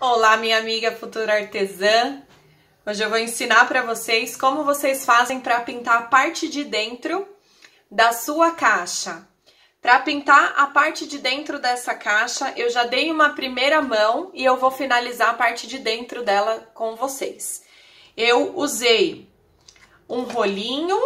Olá, minha amiga futura artesã. Hoje eu vou ensinar para vocês como vocês fazem para pintar a parte de dentro da sua caixa. Para pintar a parte de dentro dessa caixa, eu já dei uma primeira mão e eu vou finalizar a parte de dentro dela com vocês. Eu usei um rolinho,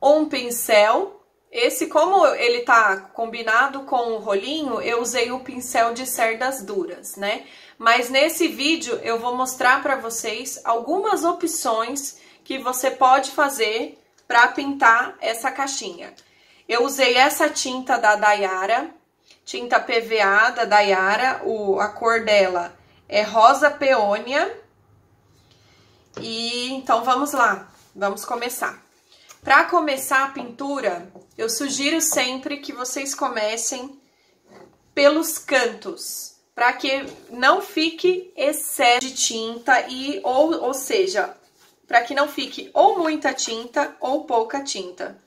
um pincel. Esse, como ele tá combinado com o rolinho, eu usei o pincel de cerdas duras, né? Mas nesse vídeo eu vou mostrar para vocês algumas opções que você pode fazer para pintar essa caixinha. Eu usei essa tinta da Daiara, tinta PVA da Daiara, a cor dela é rosa peônia. E então vamos lá, vamos começar. Para começar a pintura, eu sugiro sempre que vocês comecem pelos cantos, para que não fique excesso de tinta ou seja, para que não fique ou muita tinta ou pouca tinta.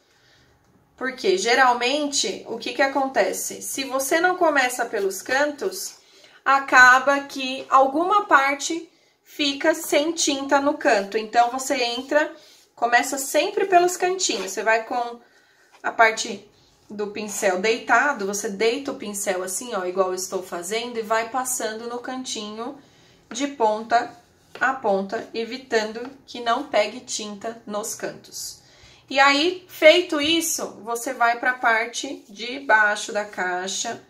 Porque geralmente o que acontece? Se você não começa pelos cantos, acaba que alguma parte fica sem tinta no canto. Então você começa sempre pelos cantinhos. Você vai com a parte do pincel deitado, você deita o pincel assim, ó, igual eu estou fazendo, e vai passando no cantinho de ponta a ponta, evitando que não pegue tinta nos cantos. E aí, feito isso, você vai para a parte de baixo da caixa,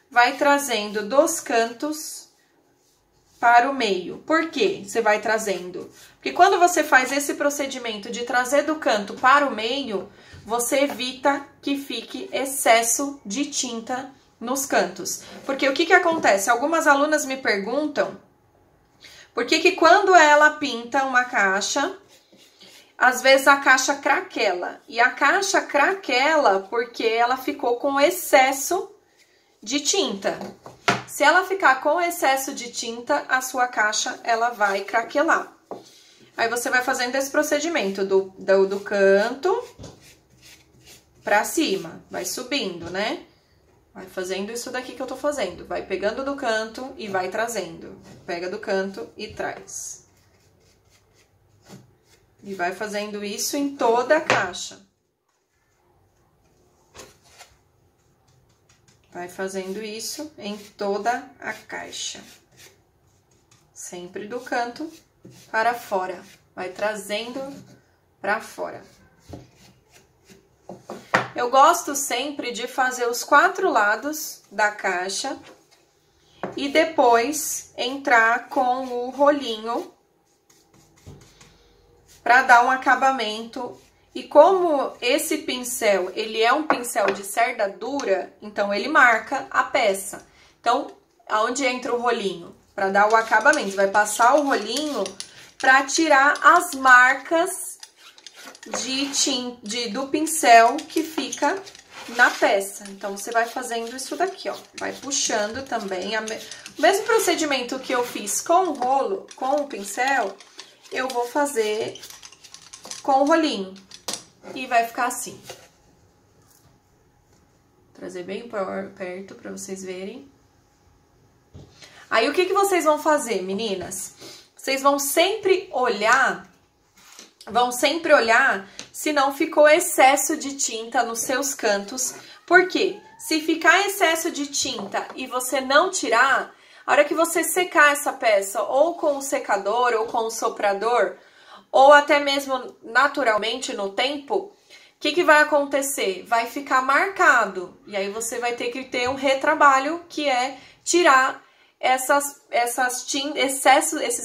vai trazendo dos cantos para o meio. Por que você vai trazendo? Porque quando você faz esse procedimento de trazer do canto para o meio, você evita que fique excesso de tinta nos cantos. Porque o que acontece? Algumas alunas me perguntam por que quando ela pinta uma caixa, às vezes a caixa craquela. E a caixa craquela porque ela ficou com excesso de tinta. Se ela ficar com excesso de tinta, a sua caixa ela vai craquelar. Aí você vai fazendo esse procedimento do canto pra cima, vai subindo, né? Vai fazendo isso daqui que eu tô fazendo. Vai pegando do canto e vai trazendo. Pega do canto e traz. E vai fazendo isso em toda a caixa. Vai fazendo isso em toda a caixa. Sempre do canto para fora. Vai trazendo para fora. Eu gosto sempre de fazer os 4 lados da caixa e depois entrar com o rolinho para dar um acabamento. E como esse pincel, ele é um pincel de cerda dura, então ele marca a peça. Então, aonde entra o rolinho? Para dar o acabamento. Você vai passar o rolinho para tirar as marcas do pincel que fica na peça. Então, você vai fazendo isso daqui, ó. Vai puxando também. O mesmo procedimento que eu fiz com o rolo, com o pincel, eu vou fazer com o rolinho. E vai ficar assim. Vou trazer bem perto para vocês verem. Aí, o que vocês vão fazer, meninas? Vocês vão sempre olhar se não ficou excesso de tinta nos seus cantos. Por quê? Se ficar excesso de tinta e você não tirar, a hora que você secar essa peça, ou com o secador, ou com o soprador, ou até mesmo naturalmente no tempo, o que vai acontecer? Vai ficar marcado. E aí você vai ter que ter um retrabalho, que é tirar esses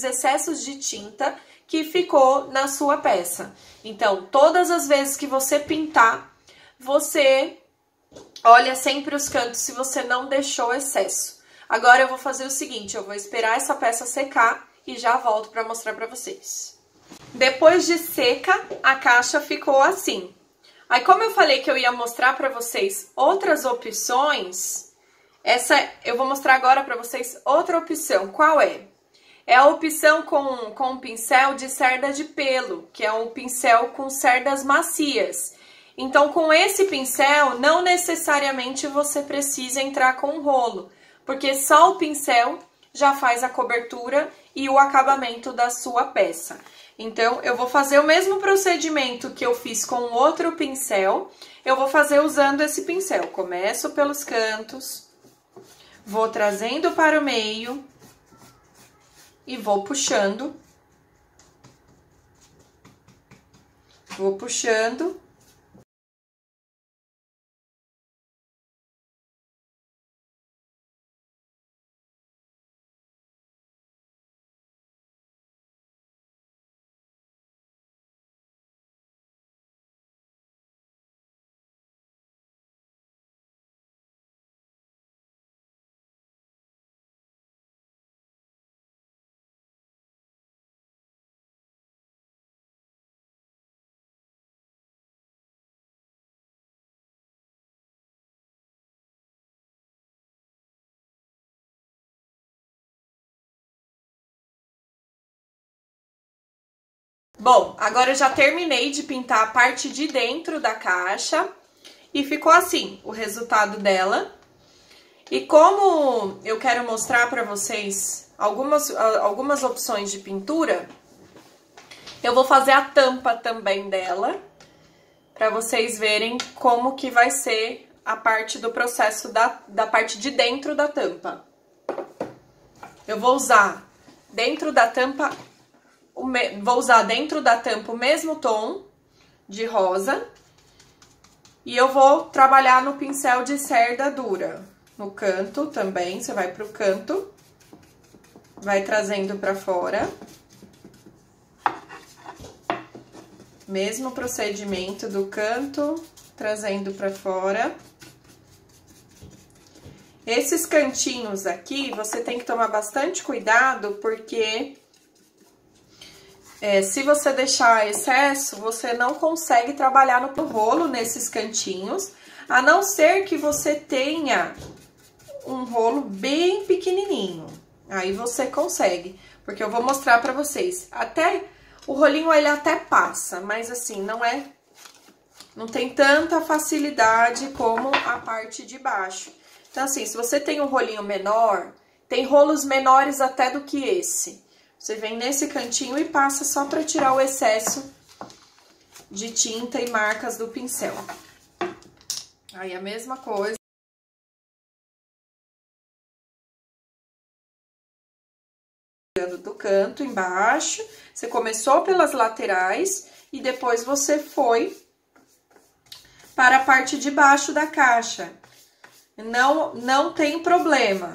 excessos de tinta que ficou na sua peça. Então, todas as vezes que você pintar, você olha sempre os cantos se você não deixou excesso. Agora eu vou fazer o seguinte, eu vou esperar essa peça secar e já volto para mostrar para vocês. Depois de seca, a caixa ficou assim. Aí, como eu falei que eu ia mostrar para vocês outras opções, eu vou mostrar agora para vocês outra opção. Qual é? É a opção com um pincel de cerda de pelo, que é um pincel com cerdas macias. Então, com esse pincel, não necessariamente você precisa entrar com um rolo. porque só o pincel já faz a cobertura e o acabamento da sua peça. Então, eu vou fazer o mesmo procedimento que eu fiz com outro pincel, eu vou fazer usando esse pincel. Começo pelos cantos, vou trazendo para o meio e vou puxando. Vou puxando. Bom, agora eu já terminei de pintar a parte de dentro da caixa e ficou assim o resultado dela. E como eu quero mostrar para vocês algumas opções de pintura, eu vou fazer a tampa também dela, para vocês verem como que vai ser a parte do processo da parte de dentro da tampa. Eu vou usar dentro da tampa o mesmo tom de rosa e eu vou trabalhar no pincel de cerda dura. No canto também, você vai pro canto, vai trazendo pra fora. Mesmo procedimento do canto, trazendo pra fora. Esses cantinhos aqui, você tem que tomar bastante cuidado, porque se você deixar excesso, você não consegue trabalhar no rolo nesses cantinhos, a não ser que você tenha um rolo bem pequenininho. Aí você consegue, porque eu vou mostrar pra vocês. Até o rolinho ele até passa, mas assim, não tem tanta facilidade como a parte de baixo. Então assim, se você tem um rolinho menor, tem rolos menores até do que esse. Você vem nesse cantinho e passa só para tirar o excesso de tinta e marcas do pincel. Aí a mesma coisa. Do canto embaixo, você começou pelas laterais e depois você foi para a parte de baixo da caixa. Não tem problema.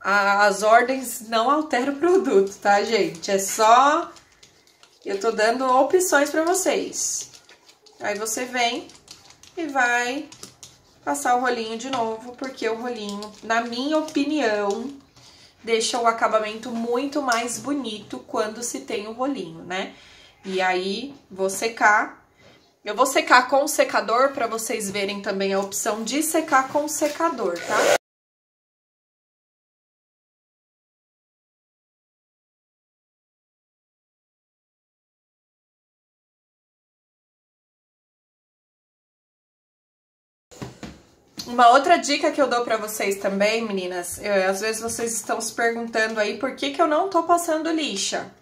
As ordens não alteram o produto, tá, gente? É só... eu tô dando opções pra vocês. Aí você vem e vai passar o rolinho de novo, porque o rolinho, na minha opinião, deixa o acabamento muito mais bonito quando se tem o rolinho, né? E aí, vou secar. Eu vou secar com o secador, pra vocês verem também a opção de secar com o secador, tá? Uma outra dica que eu dou pra vocês também, meninas, às vezes vocês estão se perguntando aí por que eu não tô passando lixa.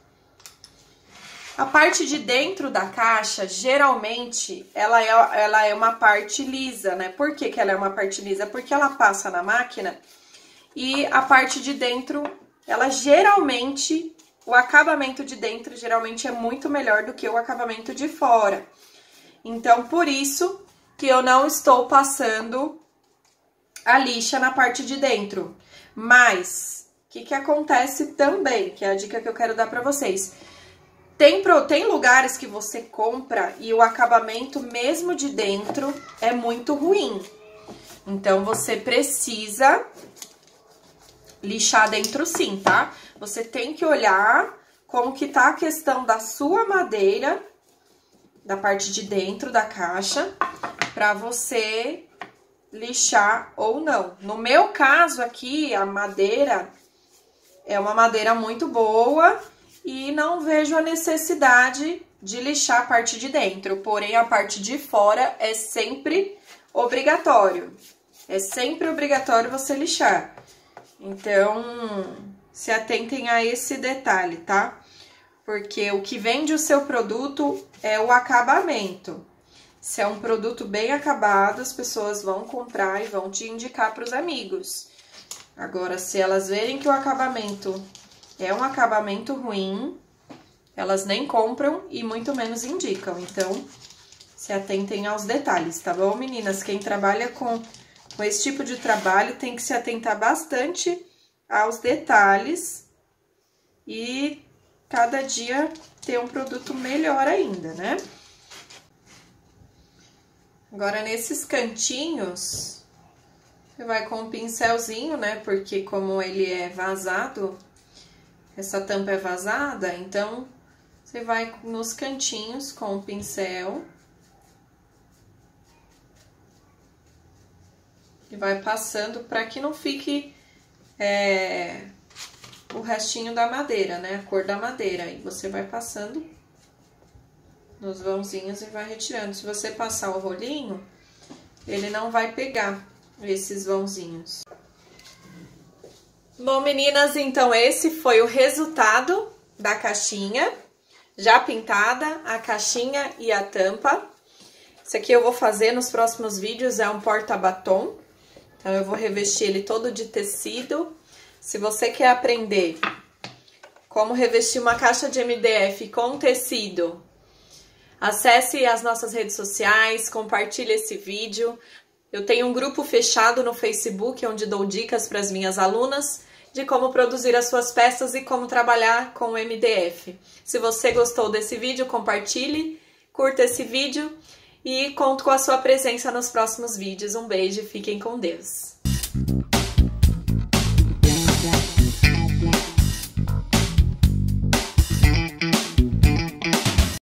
A parte de dentro da caixa, geralmente, ela é uma parte lisa, né? Por que ela é uma parte lisa? Porque ela passa na máquina e a parte de dentro, ela geralmente, o acabamento de dentro geralmente é muito melhor do que o acabamento de fora. Então, por isso que eu não estou passando a lixa na parte de dentro. Mas, o que acontece também, que é a dica que eu quero dar pra vocês. Tem lugares que você compra e o acabamento mesmo de dentro é muito ruim. Então, você precisa lixar dentro sim, tá? Você tem que olhar como que tá a questão da sua madeira, da parte de dentro da caixa, pra você lixar ou não. No meu caso aqui, a madeira é uma madeira muito boa e não vejo a necessidade de lixar a parte de dentro, porém a parte de fora é sempre obrigatório. é sempre obrigatório você lixar. Então, se atentem a esse detalhe, tá? Porque o que vende o seu produto é o acabamento. Se é um produto bem acabado, as pessoas vão comprar e vão te indicar para os amigos. Agora, se elas verem que o acabamento é um acabamento ruim, elas nem compram e muito menos indicam. Então, se atentem aos detalhes, tá bom, meninas? Quem trabalha com esse tipo de trabalho tem que se atentar bastante aos detalhes e cada dia ter um produto melhor ainda, né? Agora, nesses cantinhos, você vai com um pincelzinho, né? Porque como ele é vazado, essa tampa é vazada, então você vai nos cantinhos com o pincel e vai passando para que não fique o restinho da madeira, né? A cor da madeira. Aí você vai passando nos vãozinhos e vai retirando. Se você passar o rolinho, ele não vai pegar esses vãozinhos. Bom, meninas, então esse foi o resultado da caixinha, já pintada, a caixinha e a tampa. Isso aqui eu vou fazer nos próximos vídeos, é um porta-batom. Então, eu vou revestir ele todo de tecido. Se você quer aprender como revestir uma caixa de MDF com tecido, acesse as nossas redes sociais, compartilhe esse vídeo. Eu tenho um grupo fechado no Facebook, onde dou dicas para as minhas alunas de como produzir as suas peças e como trabalhar com o MDF. Se você gostou desse vídeo, compartilhe, curta esse vídeo e conto com a sua presença nos próximos vídeos. Um beijo e fiquem com Deus!